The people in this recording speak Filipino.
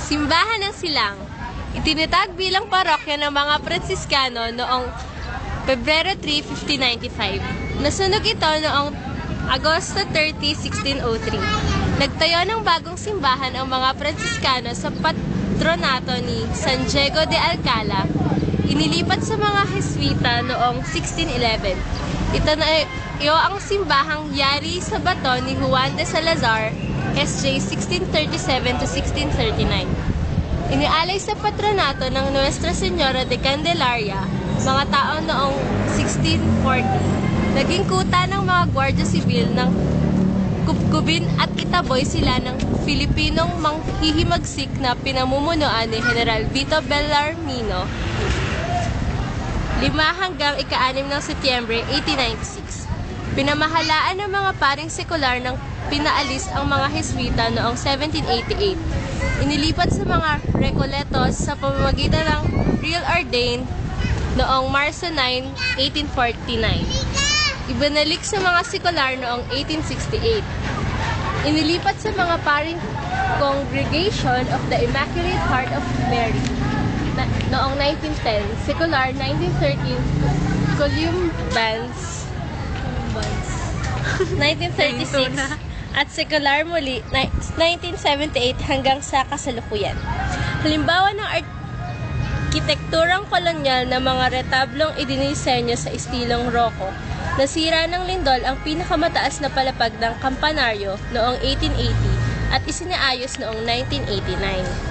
Simbahan ng Silang. Itinatag bilang parokya ng mga Pransiskano noong Pebrero 3, 1595. Nasunog ito noong Agosto 30, 1603. Nagtayo ng bagong simbahan ang mga Pransiskano sa patronato ni San Diego de Alcala. Inilipat sa mga Jesuita noong 1611. Ito na ang simbahang yari sa bato ni Juan de Salazar, SJ 1637 to 1639. Inialay sa patronato ng Nuestra Señora de Candelaria, mga taon noong 1640. Naging kuta ng mga Guardia Civil ng Kupkubin at itaboy sila ng Filipinong manghihimagsik na pinamumunuan ni General Vito Bellarmino 5 hanggang ika-6 ng Setyembre 1896. Pinamahalaan ng mga paring sekular ng pinaalis ang mga Jesuita noong 1788. Inilipat sa mga Recoletos sa pamamagitan ng Real Ordain noong Marso 9, 1849. Ibinalik sa mga sekular noong 1868. Inilipat sa mga paring Congregation of the Immaculate Heart of Mary noong 1910, secular 1913, Columbans 1936, at secular muli 1978 hanggang sa kasalukuyan. Halimbawa ng arkitekturang kolonyal na mga retablong idinisenyo sa estilong Rocco. Nasira ng lindol ang pinakamataas na palapag ng kampanaryo noong 1880 at isinaayos noong 1989.